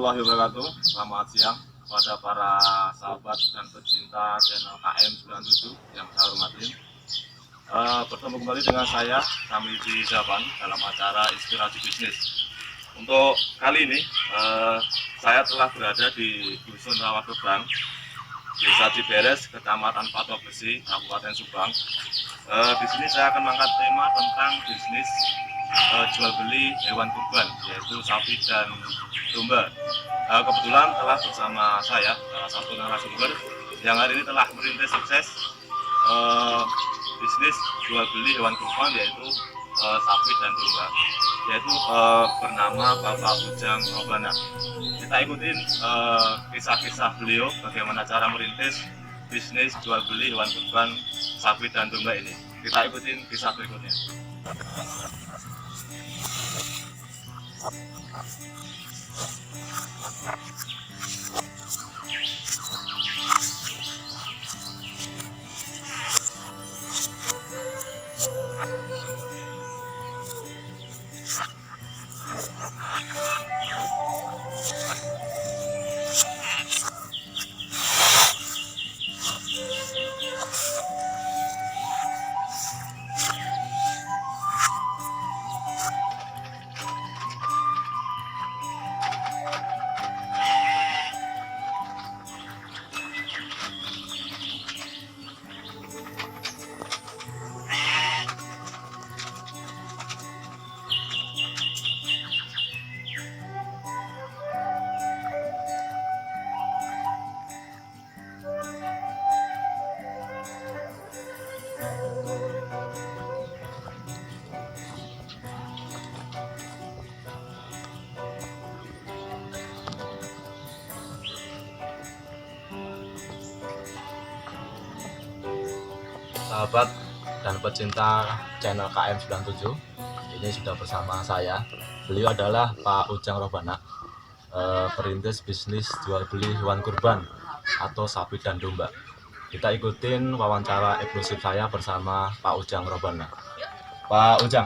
warahmatullahi wabarakatuh. Selamat siang pada para sahabat dan pecinta channel KM97 yang saya hormati. Bertemu kembali dengan saya, Kamiji Japan, dalam acara Inspirasi Bisnis. Untuk kali ini, saya telah berada di Dusun Rawagebang, Desa Ciberes, Kecamatan Patok Besi, Kabupaten Subang. Di sini saya akan mengangkat tema tentang bisnis jual beli hewan kurban, yaitu sapi dan domba. Kebetulan telah bersama saya salah satu narasumber yang hari ini telah merintis sukses bisnis jual beli hewan kurban, yaitu sapi dan domba, yaitu bernama Bapak Ujang Robana. Kita ikutin kisah-kisah beliau bagaimana cara merintis bisnis jual beli hewan kurban sapi dan domba ini. Kita ikutin kisah berikutnya. Sahabat dan pecinta channel KM97, ini sudah bersama saya. Beliau adalah Pak Ujang Robana, perintis bisnis jual beli hewan kurban atau sapi dan domba. Kita ikutin wawancara eksklusif saya bersama Pak Ujang Robana. Pak Ujang,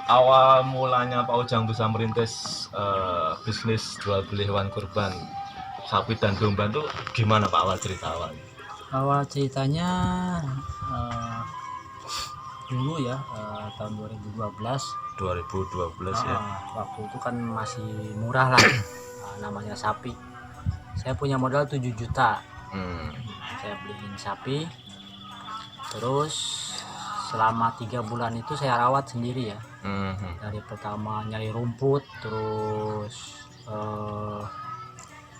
awal mulanya Pak Ujang bisa merintis bisnis jual beli hewan kurban sapi dan domba itu gimana Pak, awal cerita awal? Awal ceritanya dulu ya, tahun 2012 ya. Waktu itu kan masih murah lah. Namanya sapi. Saya punya modal 7 juta. Saya beliin sapi, terus selama 3 bulan itu saya rawat sendiri ya. Dari pertama nyari rumput, terus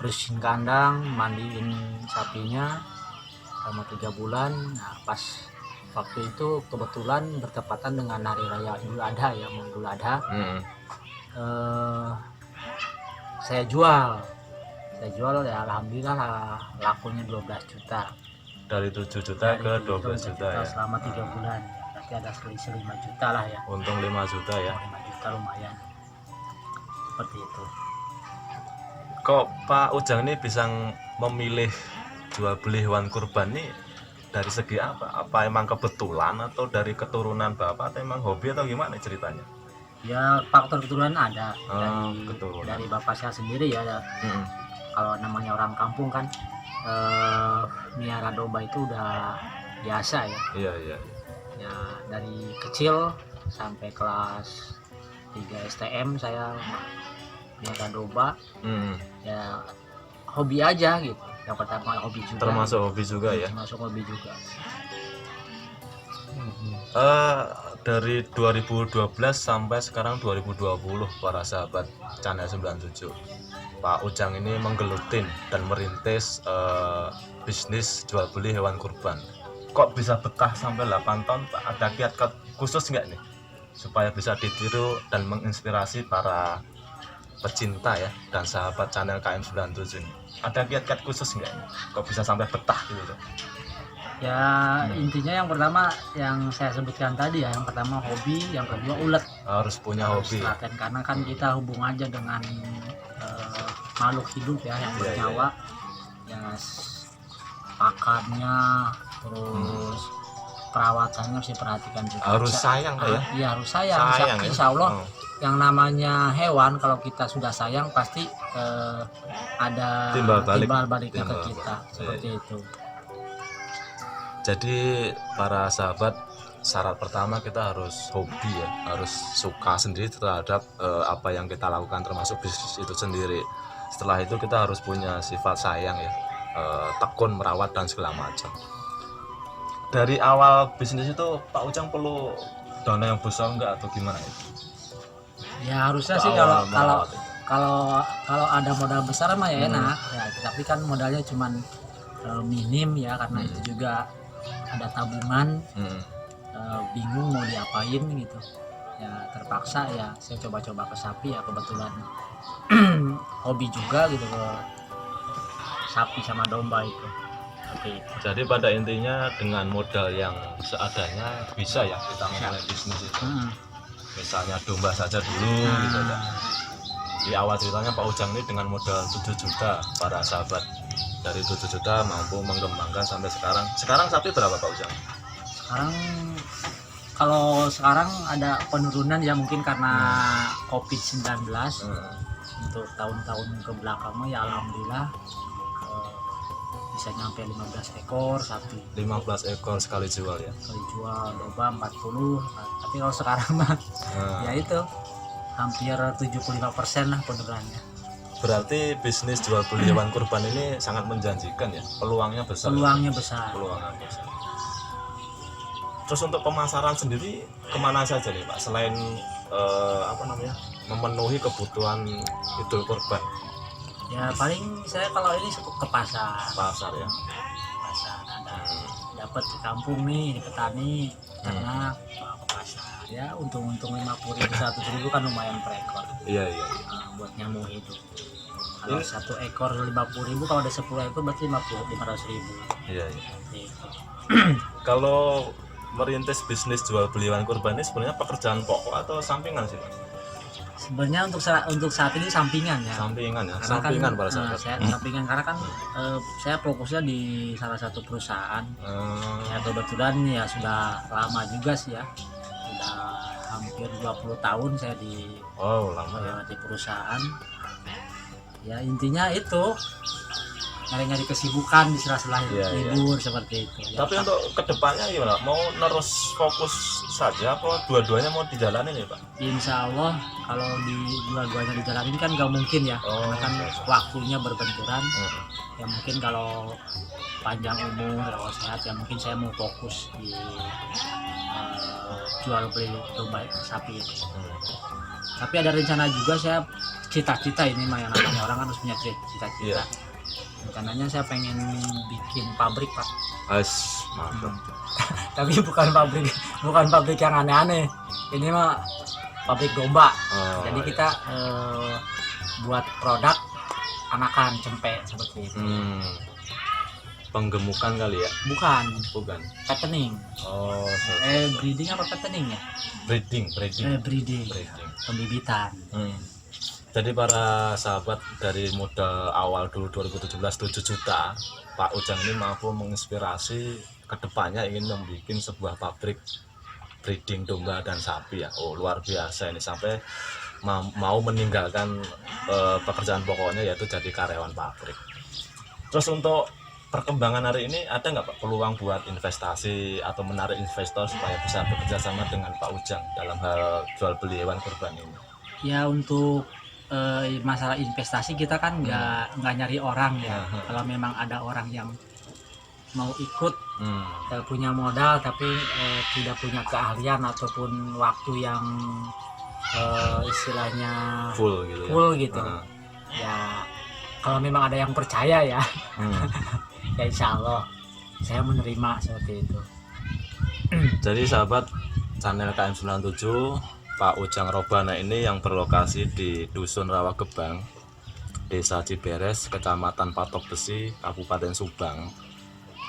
bersihin kandang, mandiin sapinya selama 3 bulan. Nah, pas waktu itu kebetulan bertepatan dengan hari raya Idul Adha ya, Idul Adha. Saya jual ya, alhamdulillah lakunya 12 juta. Dari 7 juta ke 12 juta ya. Selama 3 bulan. Berarti ada selisih 5 juta lah ya. Untung 5 juta ya. 5 juta lumayan. Seperti itu. Kok Pak Ujang ini bisa memilih jual beli hewan kurban ini dari segi apa? Apa emang kebetulan atau dari keturunan Bapak, atau emang hobi atau gimana ceritanya? Ya faktor keturunan ada. Dari bapak saya sendiri ya. Kalau namanya orang kampung kan miara domba itu udah biasa ya. Iya. Ya dari kecil sampai kelas 3 STM saya miara domba. Ya hobi aja gitu. Yang pertama hobi juga. Termasuk hobi juga ya. Termasuk hobi juga. Dari 2012 sampai sekarang 2020, para sahabat channel 97, Pak Ujang ini menggelutin dan merintis bisnis jual beli hewan kurban. Kok bisa betah sampai 8 tahun Pak? Ada kiat-kiat khusus nggak nih supaya bisa ditiru dan menginspirasi para pecinta ya dan sahabat channel KM97 ini? Ada kiat-kiat khusus nggak nih? Kok bisa sampai betah gitu? Ya intinya yang pertama yang saya sebutkan tadi ya, yang pertama hobi, yang kedua ulet. Harus punya hobi. Karena kan kita hubung aja dengan makhluk hidup ya yang bernyawa. Ya pakannya, terus perawatannya harus diperhatikan juga. Harus sayang Pak ya? Iya harus sayang. Insya Allah yang namanya hewan kalau kita sudah sayang pasti ada Timbal baliknya ke timbal kita balik. seperti itu. Jadi para sahabat, syarat pertama kita harus hobi ya, harus suka sendiri terhadap apa yang kita lakukan termasuk bisnis itu sendiri. Setelah itu kita harus punya sifat sayang ya, tekun merawat dan segala macam. Dari awal bisnis itu Pak Ujang perlu dana yang besar enggak atau gimana itu? Ya harusnya sih Awal kalau merawat. kalau ada modal besar mah ya Hmm. enak ya, tapi kan modalnya cuman minim ya, karena Hmm. itu juga ada tabungan, bingung mau diapain gitu ya, terpaksa ya saya coba-coba ke sapi ya, kebetulan hobi juga gitu ke sapi sama domba itu. Oke. Jadi pada intinya dengan modal yang seadanya bisa ya kita memulai bisnis itu. Misalnya domba saja dulu gitu ya. Di awal ceritanya Pak Ujang ini dengan modal 7 juta para sahabat. Dari 7 juta mampu mengembangkan sampai sekarang. Sekarang sapi berapa Pak Ujang? Kalau sekarang ada penurunan ya, mungkin karena COVID-19 untuk tahun-tahun ke belakangnya ya alhamdulillah bisa nyampe 15 ekor sapi 15 ekor sekali jual ya. kali jual, domba 40. Tapi kalau sekarang mah ya itu hampir 75% lah penurunannya. Berarti bisnis jual beli hewan kurban ini sangat menjanjikan ya, peluangnya besar. Peluangnya besar. Peluangnya besar. Terus untuk pemasaran sendiri kemana saja nih Pak, selain memenuhi kebutuhan Idul Kurban? Ya paling saya kalau ini ke pasar Ya. pasar ada dapat di kampung nih, di petani ternak, bawa ke pasar ya, untung-untung 50.000 100.000 kan lumayan per ekor. Iya. Buat nyamuk hidup. Kalau satu ekor 50.000, kalau ada 10 ekor berarti 500.000. Iya. Gitu. Kalau merintis bisnis jual beli hewan kurban ini sebenarnya pekerjaan pokok atau sampingan sih Pak? Sebenarnya untuk saat ini sampingan ya. Sampingan ya, Karena sampingan kan, para sahabat. saya sampingan karena kan saya fokusnya di salah satu perusahaan. Ya kebetulan ya sudah lama juga sih ya. Sudah hampir 20 tahun saya di Lama ya. di perusahaan. Ya intinya itu nyari-nyari kesibukan di sela-sela libur seperti itu. Ya, Tapi untuk kedepannya gimana? Mau terus fokus saja apa dua-duanya mau dijalanin ya Pak? insya Allah kalau di dua-duanya dijalanin kan gak mungkin ya, karena kan waktunya berbenturan. Ya mungkin kalau panjang umur, kalau sehat ya mungkin saya mau fokus di jual beli domba sapi itu. Tapi ada rencana juga, saya cita-cita ini mah, yang namanya orang kan harus punya cita-cita. Rencananya saya pengen bikin pabrik Pak. Mantap. Tapi bukan pabrik yang aneh-aneh. Ini mah pabrik domba. Jadi kita buat produk anakan cempe seperti itu. Penggemukan kali ya? Bukan. Fattening. Breeding apa fattening ya? Breeding. Breeding. Pembibitan. Jadi para sahabat, dari modal awal dulu 2017 7 juta, Pak Ujang ini mampu menginspirasi kedepannya ingin membuat sebuah pabrik breeding domba dan sapi ya. Luar biasa ini, sampai mau meninggalkan pekerjaan pokoknya yaitu jadi karyawan pabrik. Terus untuk perkembangan hari ini ada nggak Pak peluang buat investasi atau menarik investor supaya bisa bekerja sama dengan Pak Ujang dalam hal jual beli hewan kurban ini? Ya untuk masalah investasi kita kan nggak nyari orang ya. Kalau memang ada orang yang mau ikut punya modal tapi tidak punya keahlian ataupun waktu yang istilahnya full gitu ya kalau memang ada yang percaya ya ya insya Allah saya menerima seperti itu. Jadi sahabat channel KM97, Pak Ujang Robana ini yang berlokasi di Dusun Rawagebang, Desa Ciberes, Kecamatan Patok Besi, Kabupaten Subang,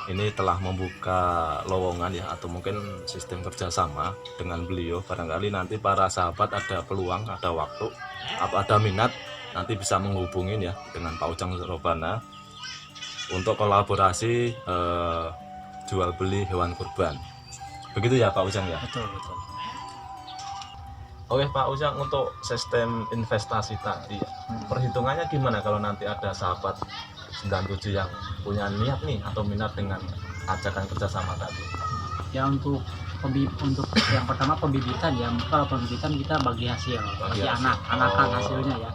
ini telah membuka lowongan ya, atau mungkin sistem kerjasama dengan beliau. Barangkali nanti para sahabat ada peluang, ada waktu, atau ada minat, nanti bisa menghubungin ya dengan Pak Ujang Robana untuk kolaborasi jual beli hewan kurban. Begitu ya Pak Ujang ya? Betul. Oke Pak Ujang, untuk sistem investasi tadi perhitungannya gimana kalau nanti ada sahabat 97 yang punya niat nih atau minat dengan ajakan kerjasama tadi? Ya untuk yang pertama pembibitan ya, kalau pembibitan kita bagi hasil, bagi hasil. anakan Oh. hasilnya ya.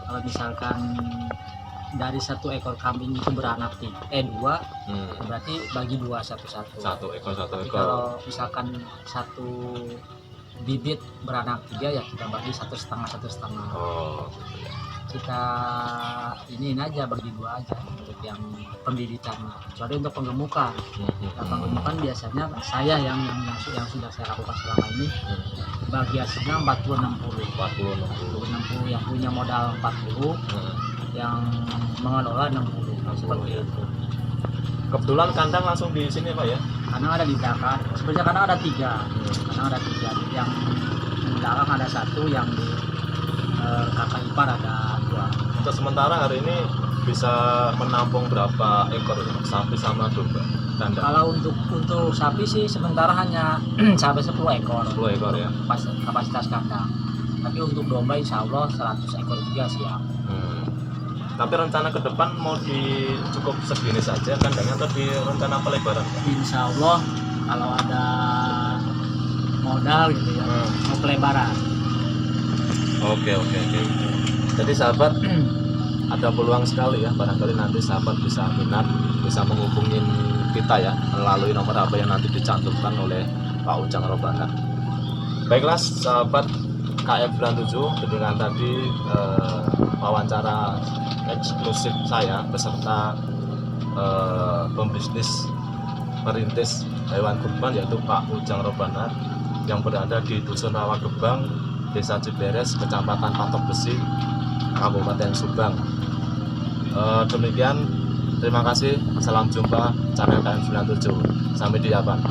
Kalau misalkan dari 1 ekor kambing itu beranak dua, berarti bagi 2 satu-satu. Satu ekor Tapi kalau misalkan 1 bibit beranak 3 ya kita bagi 1,5. Oh. Kita ini aja bagi 2 aja untuk yang pembibitan. Kecuali untuk penggemukan. Nah, penggemukan biasanya saya yang sudah saya lakukan selama ini bagi hasilnya 40-60 yang punya modal 40, yang mengelola 60 seperti itu. Kebetulan kandang langsung di sini Pak ya? Kandang ada di belakang. Sebenarnya kandang ada 3. Kandang ada 3. Yang di belakang ada 1, yang di kakak ipar ada 2. Untuk sementara hari ini bisa menampung berapa ekor sapi sama domba kandang? Kalau untuk sapi sih sementara hanya sampai 10 ekor. 10 ekor ya. Kapasitas kandang. Tapi untuk domba insya Allah 100 ekor juga siap. Tapi rencana ke depan mau cukup segini saja kandangnya atau di rencana pelebaran? Insya Allah kalau ada modal gitu ya, mau pelebaran. Oke. Jadi sahabat ada peluang sekali ya, barangkali nanti sahabat bisa minat, bisa menghubungin kita ya melalui nomor HP yang nanti dicantumkan oleh Pak Ujang Robana. Baiklah sahabat KM97, dengan tadi wawancara eksklusif saya beserta pembisnis perintis hewan kurban yaitu Pak Ujang Robana yang berada di Dusun Rawagebang, Desa Ciberes, Kecamatan Patok Besi, Kabupaten Subang. Demikian, terima kasih. Salam jumpa channel KM97. Sampai di Japan.